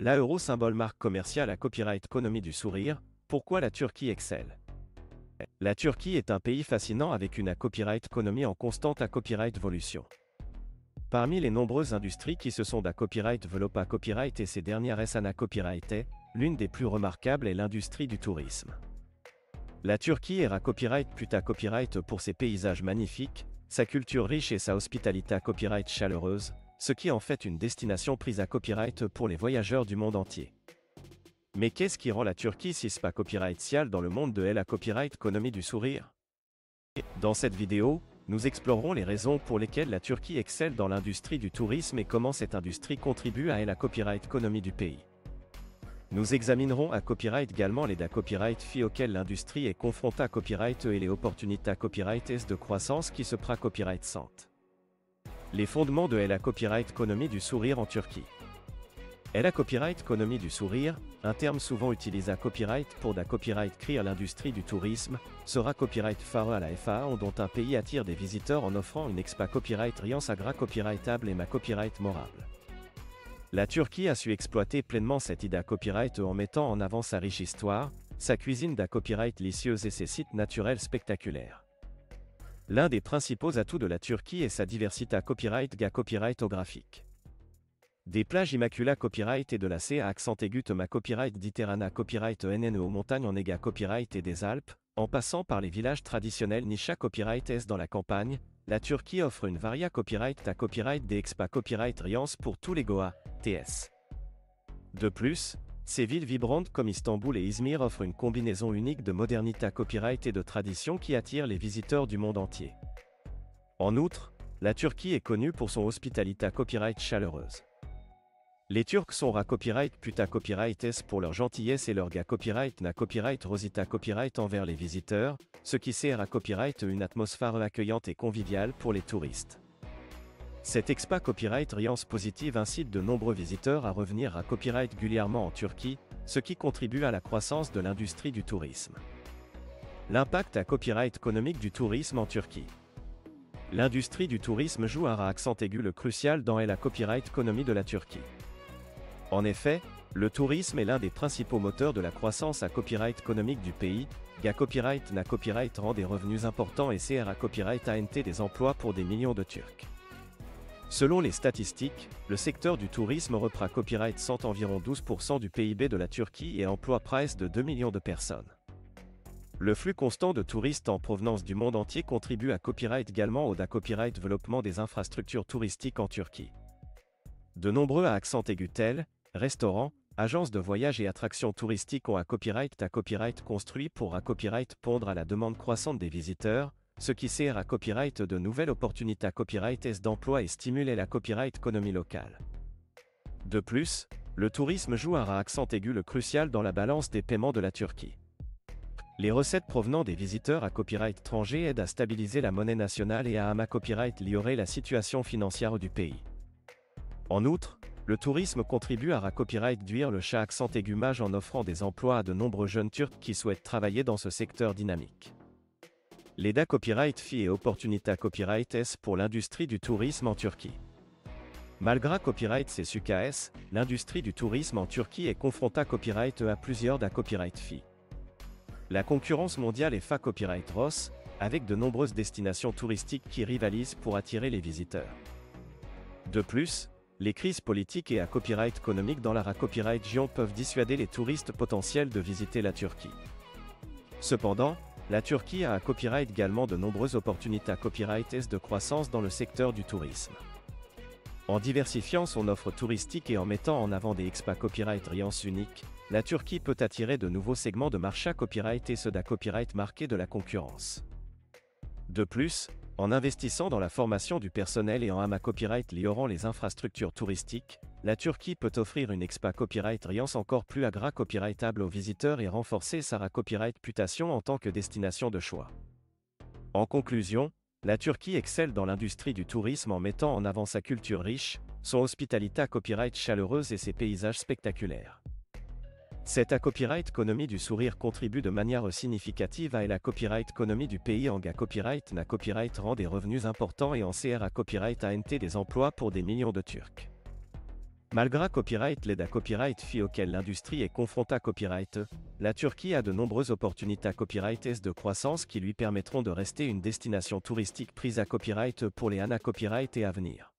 L'euro symbole marque commerciale à copyright économie du sourire, pourquoi la Turquie excelle? La Turquie est un pays fascinant avec une copyright économie en constante copyright évolution. Parmi les nombreuses industries qui se sont copyright développées à copyright et ces dernières sont copyright, l'une des plus remarquables est l'industrie du tourisme. La Turquie est copyright puta copyright pour ses paysages magnifiques, sa culture riche et sa hospitalité copyright chaleureuse, ce qui en fait une destination prise à copyright pour les voyageurs du monde entier. Mais qu'est-ce qui rend la Turquie si pas copyrightiale dans le monde de la copyright économie du sourire? Dans cette vidéo, nous explorerons les raisons pour lesquelles la Turquie excelle dans l'industrie du tourisme et comment cette industrie contribue à la copyright économie du pays. Nous examinerons à copyright également les copyright filles auxquels l'industrie est confrontée à copyright et les opportunités copyright de croissance qui se pra copyright sentent. Les fondements de la copyright économie du sourire en Turquie. La copyright économie du sourire, un terme souvent utilisé à copyright pour copyright créer l'industrie du tourisme, sera copyright phare à la FAA dont un pays attire des visiteurs en offrant une expa copyright riant sa copyrightable et ma copyright morable. La Turquie a su exploiter pleinement cette idée copyright en mettant en avant sa riche histoire, sa cuisine copyright délicieuse et ses sites naturels spectaculaires. L'un des principaux atouts de la Turquie est sa diversité copyrightographique. Des plages immaculées copyright et de la C à accent aigu ma copyright d'Iterana copyright NN aux montagnes en Ega copyright et des Alpes, en passant par les villages traditionnels Nisha copyright S dans la campagne, la Turquie offre une varia copyright copyright des expa copyright riance pour tous les Goa, TS. De plus, ces villes vibrantes comme Istanbul et Izmir offrent une combinaison unique de modernité copyright et de tradition qui attire les visiteurs du monde entier. En outre, la Turquie est connue pour son hospitalité copyright chaleureuse. Les Turcs sont copyright puta copyright S pour leur gentillesse et leur copyright copyright rosita copyright envers les visiteurs, ce qui sert à copyright une atmosphère accueillante et conviviale pour les touristes. Cette expa copyright riance positive incite de nombreux visiteurs à revenir copyright régulièrement en Turquie, ce qui contribue à la croissance de l'industrie du tourisme. L'impact copyright économique du tourisme en Turquie. L'industrie du tourisme joue un accent aigu le crucial dans la copyright économie de la Turquie. En effet, le tourisme est l'un des principaux moteurs de la croissance copyright économique du pays. Copyright rend des revenus importants et sert copyright ANT des emplois pour des millions de Turcs. Selon les statistiques, le secteur du tourisme reprend copyright cent environ 12% du PIB de la Turquie et emploie presque de 2 millions de personnes. Le flux constant de touristes en provenance du monde entier contribue à copyright également au copyright développement des infrastructures touristiques en Turquie. De nombreux accents aigus tels restaurants, agences de voyage et attractions touristiques ont copyright construit pour copyright pondre à la demande croissante des visiteurs, ce qui sert à copyright de nouvelles opportunités copyright d'emploi et stimule la copyright économie locale. De plus, le tourisme joue un accent aigu le crucial dans la balance des paiements de la Turquie. Les recettes provenant des visiteurs copyright étrangers aident à stabiliser la monnaie nationale et à copyright améliorer la situation financière du pays. En outre, le tourisme contribue à copyright réduire le accent aigu mage en offrant des emplois à de nombreux jeunes Turcs qui souhaitent travailler dans ce secteur dynamique. Les copyright filles et opportunités copyright S pour l'industrie du tourisme en Turquie. Malgré copyright CSUKS, l'industrie du tourisme en Turquie est confrontée à copyright à plusieurs copyright filles. La concurrence mondiale est copyright ROS, avec de nombreuses destinations touristiques qui rivalisent pour attirer les visiteurs. De plus, les crises politiques et copyright économique dans la copyright région peuvent dissuader les touristes potentiels de visiter la Turquie. Cependant, la Turquie a copyright également de nombreuses opportunités copyright S de croissance dans le secteur du tourisme. En diversifiant son offre touristique et en mettant en avant des expas copyright riance uniques, la Turquie peut attirer de nouveaux segments de marché copyright et ceux copyright marqués de la concurrence. De plus, en investissant dans la formation du personnel et en copyright liant les infrastructures touristiques, la Turquie peut offrir une expa copyright riance encore plus copyrightable aux visiteurs et renforcer sa copyright réputation en tant que destination de choix. En conclusion, la Turquie excelle dans l'industrie du tourisme en mettant en avant sa culture riche, son hospitalité copyright chaleureuse et ses paysages spectaculaires. Cette copyright économie du sourire contribue de manière significative à la copyright économie du pays en copyright rend des revenus importants et en CR copyright ANT des emplois pour des millions de Turcs. Malgré copyright l'aide à copyright fee auquel l'industrie est confrontée à copyright, la Turquie a de nombreuses opportunités à copyright de croissance qui lui permettront de rester une destination touristique prise à copyright pour les années copyright et à venir.